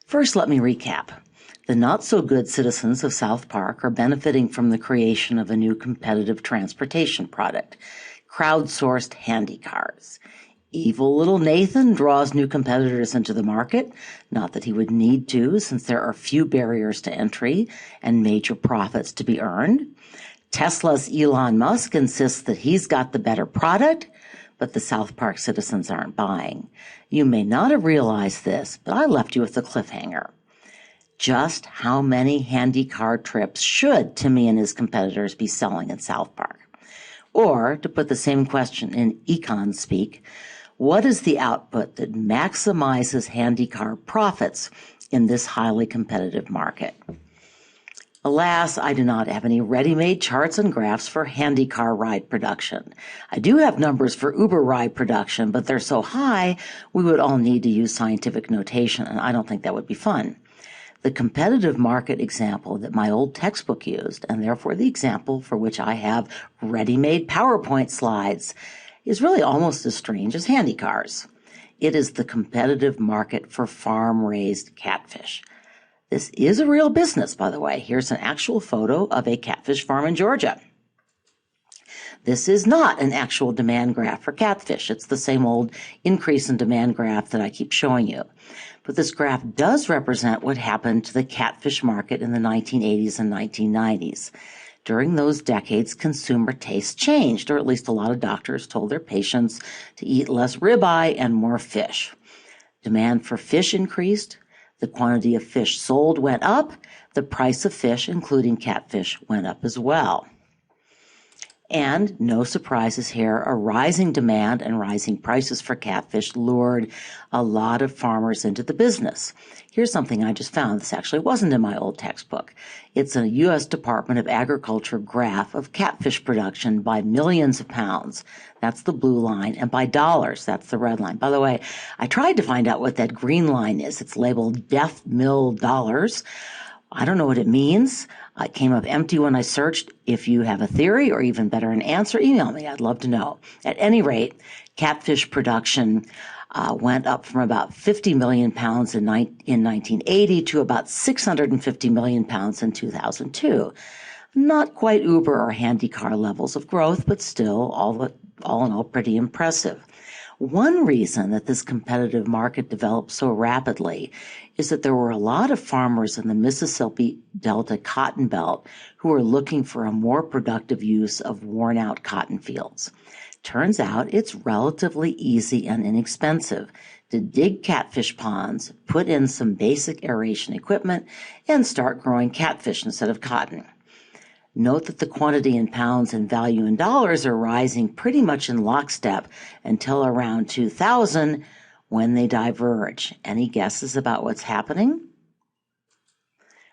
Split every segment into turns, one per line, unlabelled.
First, let me recap. The not-so-good citizens of South Park are benefiting from the creation of a new competitive transportation product, crowdsourced handy cars. Evil little Nathan draws new competitors into the market, not that he would need to, since there are few barriers to entry and major profits to be earned. Tesla's Elon Musk insists that he's got the better product, but the South Park citizens aren't buying. You may not have realized this, but I left you with a cliffhanger. Just how many handy car trips should Timmy and his competitors be selling in South Park? Or, to put the same question in econ speak, what is the output that maximizes handy car profits in this highly competitive market? Alas, I do not have any ready-made charts and graphs for handy car ride production. I do have numbers for Uber ride production, but they're so high we would all need to use scientific notation, and I don't think that would be fun. The competitive market example that my old textbook used, and therefore the example for which I have ready-made PowerPoint slides, is really almost as strange as handy cars. It is the competitive market for farm-raised catfish. This is a real business, by the way. Here's an actual photo of a catfish farm in Georgia. This is not an actual demand graph for catfish. It's the same old increase in demand graph that I keep showing you. But this graph does represent what happened to the catfish market in the 1980s and 1990s. During those decades, consumer tastes changed, or at least a lot of doctors told their patients to eat less ribeye and more fish. Demand for fish increased. The quantity of fish sold went up. The price of fish, including catfish, went up as well. And no surprises here, a rising demand and rising prices for catfish lured a lot of farmers into the business. Here's something I just found. This actually wasn't in my old textbook. It's a U.S. Department of Agriculture graph of catfish production by millions of pounds. That's the blue line. And by dollars, that's the red line. By the way, I tried to find out what that green line is. It's labeled death mill dollars. I don't know what it means. It came up empty when I searched. If you have a theory or even better an answer, email me. I'd love to know. At any rate, catfish production went up from about 50 million pounds in 1980 to about 650 million pounds in 2002. Not quite Uber or handy car levels of growth, but still, all in all, pretty impressive. One reason that this competitive market developed so rapidly is that there were a lot of farmers in the Mississippi Delta cotton belt who were looking for a more productive use of worn-out cotton fields. Turns out it's relatively easy and inexpensive to dig catfish ponds, put in some basic aeration equipment, and start growing catfish instead of cotton. Note that the quantity in pounds and value in dollars are rising pretty much in lockstep until around 2000 when they diverge. Any guesses about what's happening?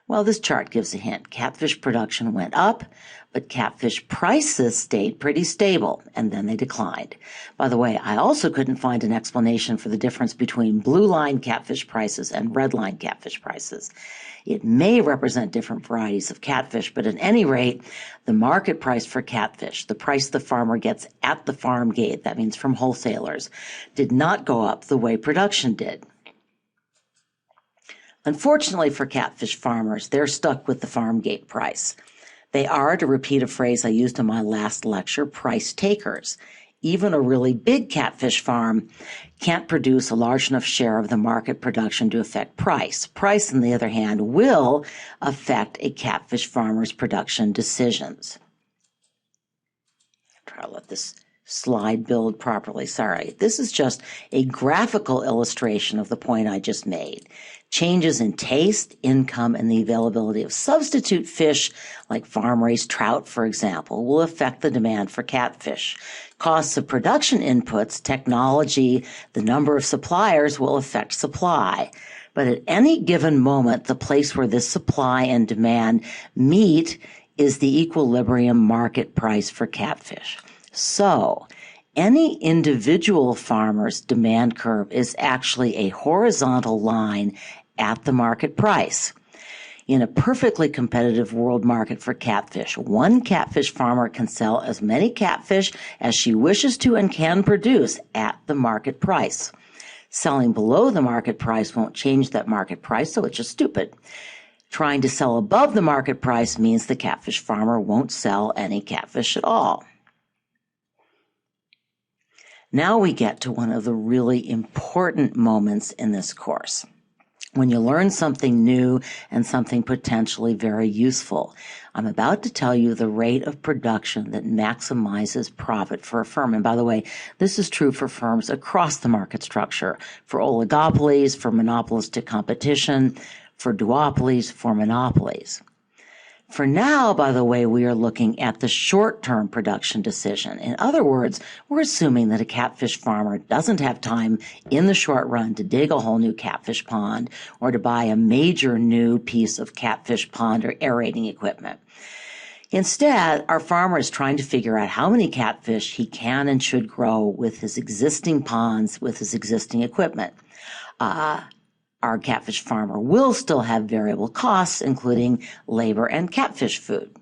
Well, this chart gives a hint. Catfish production went up, but catfish prices stayed pretty stable, and then they declined. By the way, I also couldn't find an explanation for the difference between blue line catfish prices and red line catfish prices. It may represent different varieties of catfish, but at any rate, the market price for catfish, the price the farmer gets at the farm gate, that means from wholesalers, did not go up the way production did. Unfortunately for catfish farmers, they're stuck with the farm gate price. They are, to repeat a phrase I used in my last lecture, price takers. Even a really big catfish farm can't produce a large enough share of the market production to affect price. Price, on the other hand, will affect a catfish farmer's production decisions. Try to let this slide build properly. Sorry. This is just a graphical illustration of the point I just made. Changes in taste, income, and the availability of substitute fish, like farm-raised trout, for example, will affect the demand for catfish. Costs of production inputs, technology, the number of suppliers will affect supply. But at any given moment, the place where this supply and demand meet is the equilibrium market price for catfish. So, any individual farmer's demand curve is actually a horizontal line at the market price. In a perfectly competitive world market for catfish, one catfish farmer can sell as many catfish as she wishes to and can produce at the market price. Selling below the market price won't change that market price, so it's just stupid. Trying to sell above the market price means the catfish farmer won't sell any catfish at all. Now we get to one of the really important moments in this course, when you learn something new and something potentially very useful. I'm about to tell you the rate of production that maximizes profit for a firm. And by the way, this is true for firms across the market structure, for oligopolies, for monopolistic competition, for duopolies, for monopolies. For now, by the way, we are looking at the short-term production decision. In other words, we're assuming that a catfish farmer doesn't have time in the short run to dig a whole new catfish pond or to buy a major new piece of catfish pond or aerating equipment. Instead, our farmer is trying to figure out how many catfish he can and should grow with his existing ponds, with his existing equipment. Our catfish farmer will still have variable costs, including labor and catfish food.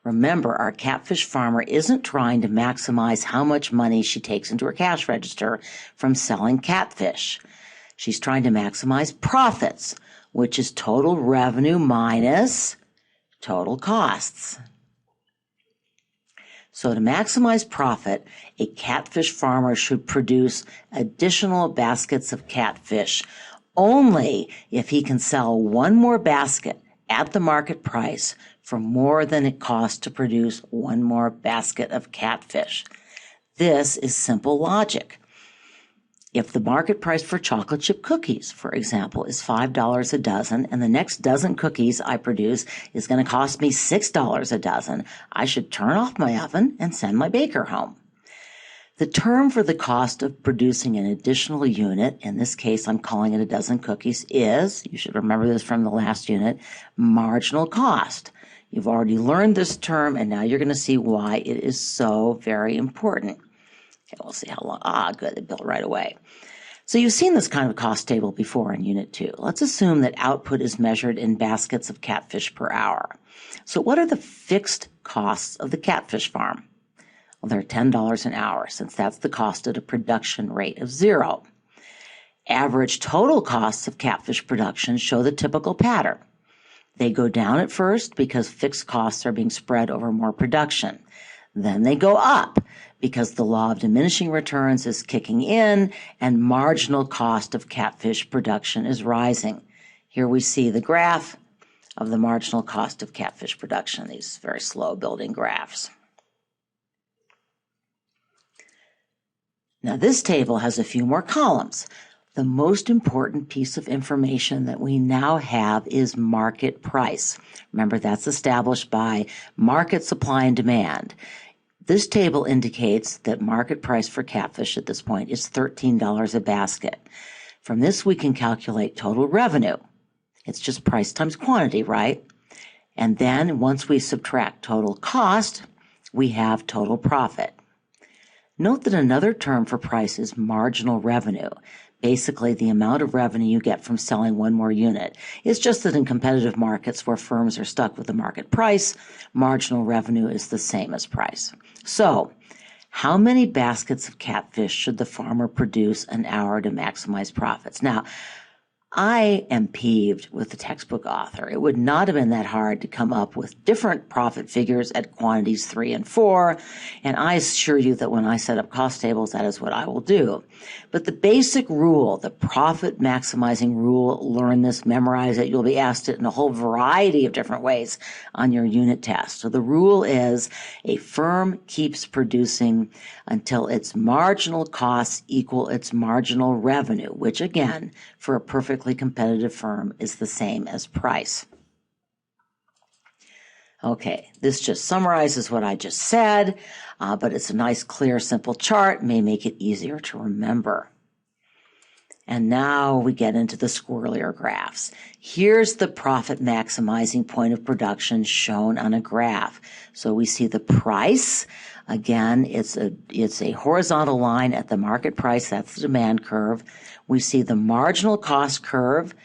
Remember, our catfish farmer isn't trying to maximize how much money she takes into her cash register from selling catfish. She's trying to maximize profits, which is total revenue minus total costs. So to maximize profit, a catfish farmer should produce additional baskets of catfish only if he can sell one more basket at the market price for more than it costs to produce one more basket of catfish. This is simple logic. If the market price for chocolate chip cookies, for example, is $5 a dozen, and the next dozen cookies I produce is going to cost me $6 a dozen, I should turn off my oven and send my baker home. The term for the cost of producing an additional unit, in this case I'm calling it a dozen cookies, is, you should remember this from the last unit, marginal cost. You've already learned this term, and now you're going to see why it is so very important. Okay, we'll see how long. Good, it built right away. So you've seen this kind of cost table before in Unit 2. Let's assume that output is measured in baskets of catfish per hour. So what are the fixed costs of the catfish farm? Well, they're $10 an hour, since that's the cost at a production rate of 0. Average total costs of catfish production show the typical pattern. They go down at first because fixed costs are being spread over more production. Then they go up because the law of diminishing returns is kicking in and marginal cost of catfish production is rising. Here we see the graph of the marginal cost of catfish production, these very slow building graphs. Now this table has a few more columns. The most important piece of information that we now have is market price. Remember, that's established by market supply and demand. This table indicates that market price for catfish at this point is $13 a basket. From this, we can calculate total revenue. It's just price times quantity, right? And then once we subtract total cost, we have total profit. Note that another term for price is marginal revenue. Basically, the amount of revenue you get from selling one more unit. It's just that in competitive markets where firms are stuck with the market price, marginal revenue is the same as price. So, how many baskets of catfish should the farmer produce an hour to maximize profits? Now, I am peeved with the textbook author. It would not have been that hard to come up with different profit figures at quantities 3 and 4, and I assure you that when I set up cost tables, that is what I will do. But the basic rule, the profit maximizing rule, learn this, memorize it. You'll be asked it in a whole variety of different ways on your unit test. So the rule is a firm keeps producing until its marginal costs equal its marginal revenue, which again, for a perfectly competitive firm is the same as price. Okay, this just summarizes what I just said, but it's a nice, clear, simple chart, may make it easier to remember. And now we get into the squirrelier graphs. Here's the profit maximizing point of production shown on a graph. So we see the price. Again, it's a horizontal line at the market price. That's the demand curve. We see the marginal cost curve.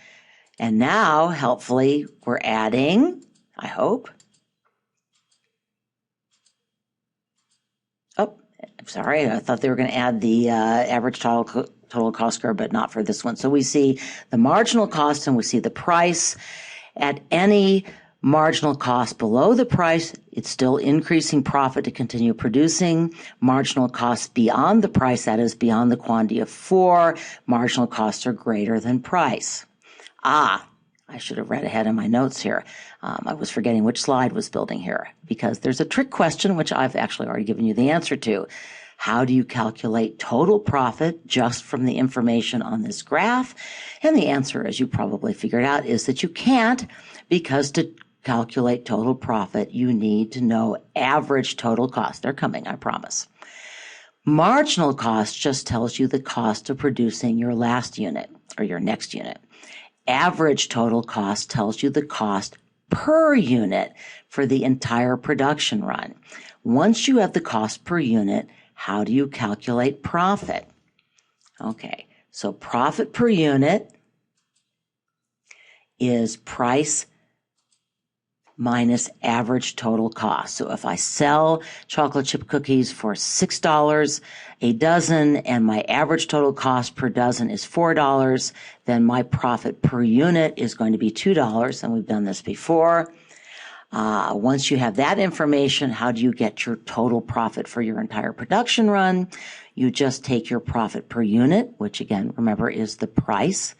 And now, helpfully, we're adding, I hope. Oh, I'm sorry. I thought they were going to add the average total total cost curve, but not for this one. So we see the marginal cost and we see the price. At any marginal cost below the price, it's still increasing profit to continue producing. Marginal costs beyond the price, that is beyond the quantity of 4, marginal costs are greater than price. I should have read ahead in my notes here. I was forgetting which slide was building here because there's a trick question, which I've actually already given you the answer to. How do you calculate total profit just from the information on this graph? And the answer, as you probably figured out, is that you can't, because to calculate total profit, you need to know average total cost. They're coming, I promise. Marginal cost just tells you the cost of producing your last unit or your next unit. Average total cost tells you the cost per unit for the entire production run. Once you have the cost per unit, how do you calculate profit? Okay, so profit per unit is price minus average total cost. So if I sell chocolate chip cookies for $6 a dozen and my average total cost per dozen is $4, then my profit per unit is going to be $2, and we've done this before. Once you have that information, how do you get your total profit for your entire production run? You just take your profit per unit, which again, remember, is the price,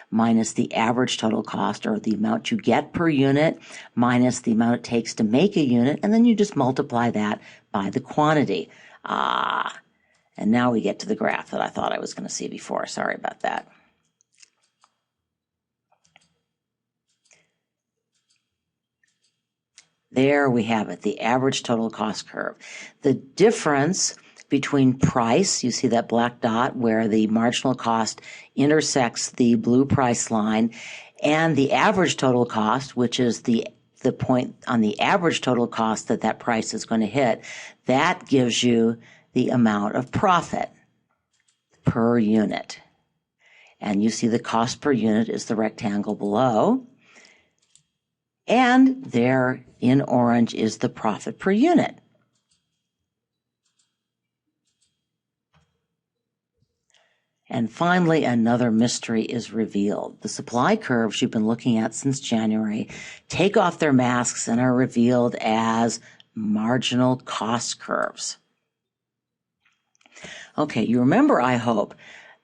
minus the average total cost, or the amount you get per unit, minus the amount it takes to make a unit, and then you just multiply that by the quantity. And now we get to the graph that I thought I was going to see before. Sorry about that. There we have it, the average total cost curve. The difference between price, you see that black dot where the marginal cost intersects the blue price line, and the average total cost, which is the point on the average total cost that price is going to hit, that gives you the amount of profit per unit. And you see the cost per unit is the rectangle below. And there in orange is the profit per unit. And finally, another mystery is revealed. The supply curves you've been looking at since January take off their masks and are revealed as marginal cost curves. Okay, you remember, I hope,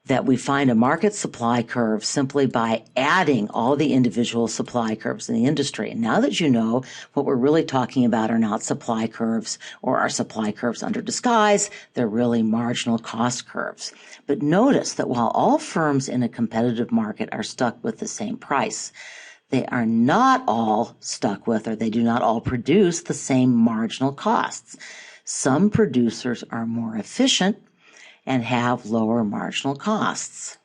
that we find a market supply curve simply by adding all the individual supply curves in the industry. And now that you know, what we're really talking about are not supply curves or are supply curves under disguise, they're really marginal cost curves. But notice that while all firms in a competitive market are stuck with the same price, they are not all stuck with, or they do not all produce the same marginal costs. Some producers are more efficient and have lower marginal costs.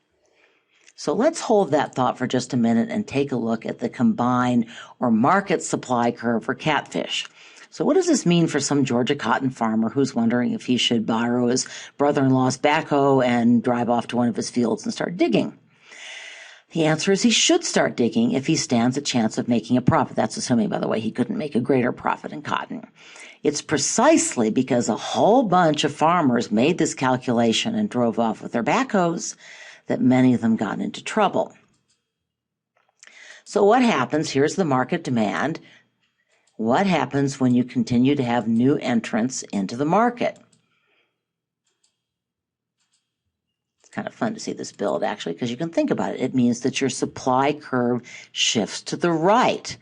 So let's hold that thought for just a minute and take a look at the combined or market supply curve for catfish. So what does this mean for some Georgia cotton farmer who's wondering if he should borrow his brother-in-law's backhoe and drive off to one of his fields and start digging? The answer is he should start digging if he stands a chance of making a profit. That's assuming, by the way, he couldn't make a greater profit in cotton. It's precisely because a whole bunch of farmers made this calculation and drove off with their backhoes that many of them got into trouble. So what happens? Here's the market demand. What happens when you continue to have new entrants into the market? It's kind of fun to see this build, actually, because you can think about it. It means that your supply curve shifts to the right.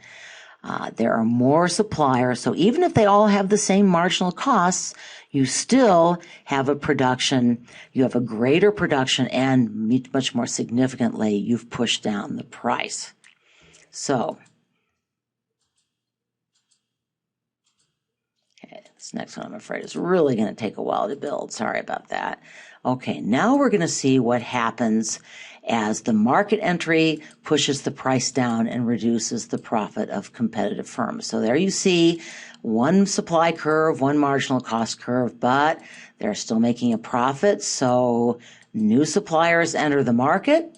There are more suppliers, so even if they all have the same marginal costs, you still have a production, you have a greater production, and much more significantly, you've pushed down the price. So, okay, this next one, I'm afraid, is really going to take a while to build. Sorry about that. Okay, now we're going to see what happens as the market entry pushes the price down and reduces the profit of competitive firms. So there you see one supply curve, one marginal cost curve, but they're still making a profit. So new suppliers enter the market.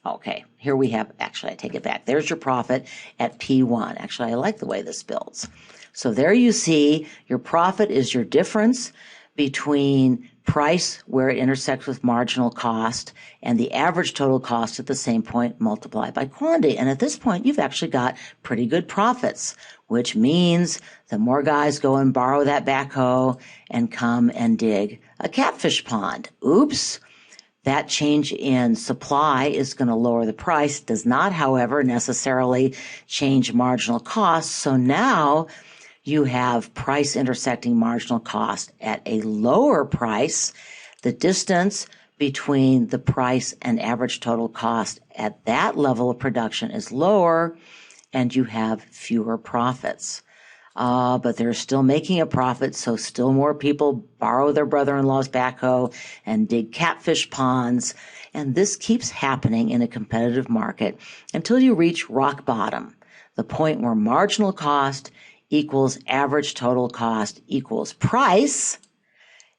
Okay, here we have, actually, I take it back. There's your profit at P1. Actually, I like the way this builds. So there you see your profit is your difference between price where it intersects with marginal cost, and the average total cost at the same point multiplied by quantity. And at this point, you've actually got pretty good profits, which means the more guys go and borrow that backhoe and come and dig a catfish pond. Oops. That change in supply is going to lower the price, does not, however, necessarily change marginal costs. So now you have price intersecting marginal cost at a lower price. The distance between the price and average total cost at that level of production is lower, and you have fewer profits. But they're still making a profit, so still more people borrow their brother-in-law's backhoe and dig catfish ponds. And this keeps happening in a competitive market until you reach rock bottom, the point where marginal cost equals average total cost equals price,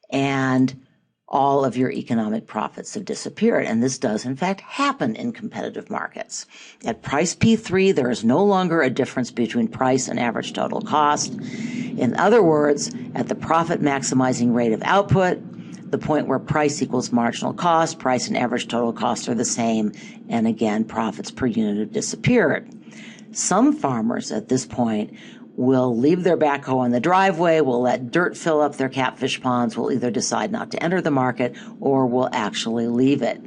and all of your economic profits have disappeared. And this does, in fact, happen in competitive markets. At price P3, there is no longer a difference between price and average total cost. In other words, at the profit maximizing rate of output, the point where price equals marginal cost, price and average total costs are the same, and again, profits per unit have disappeared. Some farmers at this point will leave their backhoe on the driveway, will let dirt fill up their catfish ponds, will either decide not to enter the market or will actually leave it.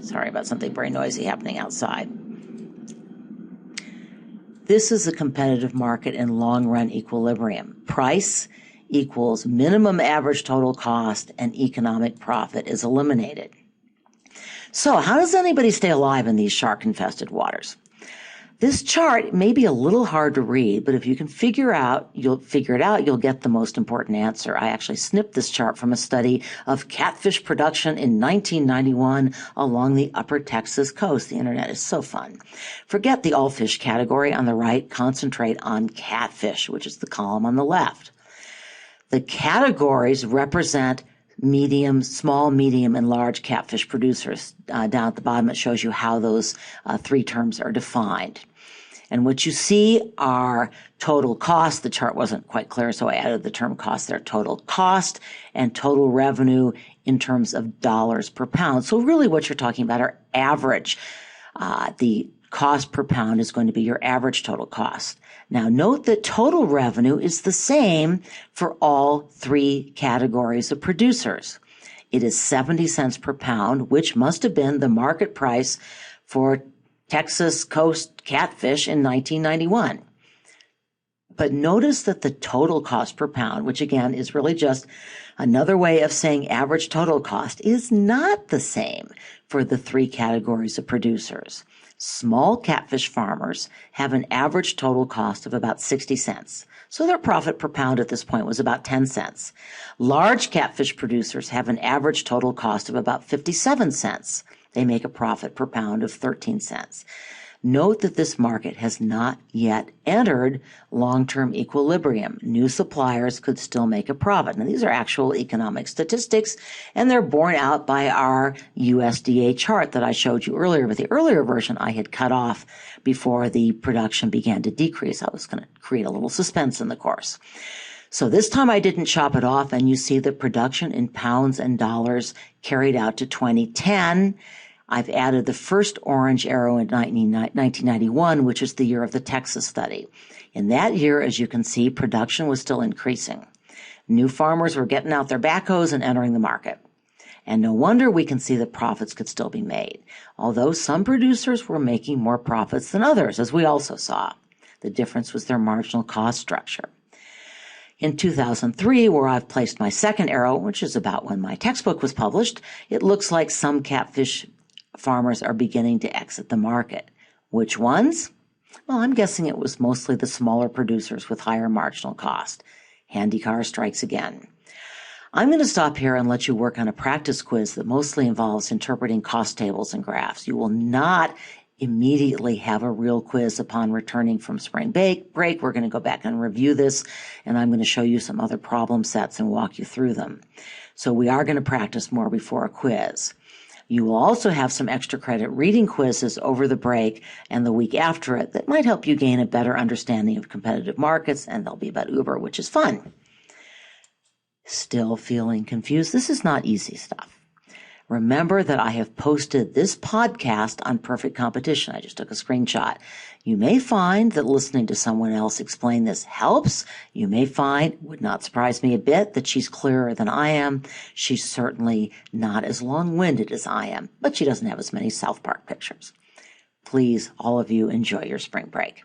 Sorry about something very noisy happening outside. This is a competitive market in long-run equilibrium. Price equals minimum average total cost and economic profit is eliminated. So how does anybody stay alive in these shark-infested waters? This chart may be a little hard to read, but if you can figure it out, you'll get the most important answer. I actually snipped this chart from a study of catfish production in 1991 along the upper Texas coast. The internet is so fun. Forget the all fish category on the right. Concentrate on catfish, which is the column on the left. The categories represent small, medium, and large catfish producers. Down at the bottom, it shows you how those three terms are defined. And what you see are total cost. The chart wasn't quite clear, so I added the term cost there. Total cost and total revenue in terms of dollars per pound. So really what you're talking about are average. The cost per pound is going to be your average total cost. Now note that total revenue is the same for all three categories of producers. It is 70 cents per pound, which must have been the market price for Texas coast catfish in 1991. But notice that the total cost per pound, which again is really just another way of saying average total cost, is not the same for the three categories of producers. Small catfish farmers have an average total cost of about 60 cents. So their profit per pound at this point was about 10 cents. Large catfish producers have an average total cost of about 57 cents. They make a profit per pound of 13 cents. Note that this market has not yet entered long-term equilibrium. New suppliers could still make a profit. Now, these are actual economic statistics, and they're borne out by our USDA chart that I showed you earlier. But the earlier version I had cut off before the production began to decrease. I was going to create a little suspense in the course. So this time I didn't chop it off, and you see the production in pounds and dollars carried out to 2010. I've added the first orange arrow in 1991, which is the year of the Texas study. In that year, as you can see, production was still increasing. New farmers were getting out their backhoes and entering the market. And no wonder we can see that profits could still be made, although some producers were making more profits than others, as we also saw. The difference was their marginal cost structure. In 2003, where I've placed my second arrow, which is about when my textbook was published, it looks like some catfish farmers are beginning to exit the market. Which ones? Well, I'm guessing it was mostly the smaller producers with higher marginal cost. Handicar strikes again. I'm going to stop here and let you work on a practice quiz that mostly involves interpreting cost tables and graphs. You will not immediately have a real quiz upon returning from spring break. We're going to go back and review this, and I'm going to show you some other problem sets and walk you through them. So we are going to practice more before a quiz. You will also have some extra credit reading quizzes over the break and the week after it that might help you gain a better understanding of competitive markets, and they'll be about Uber, which is fun. Still feeling confused? This is not easy stuff. Remember that I have posted this podcast on Perfect Competition. I just took a screenshot. You may find that listening to someone else explain this helps. You may find, would not surprise me a bit, that she's clearer than I am. She's certainly not as long-winded as I am, but she doesn't have as many South Park pictures. Please, all of you, enjoy your spring break.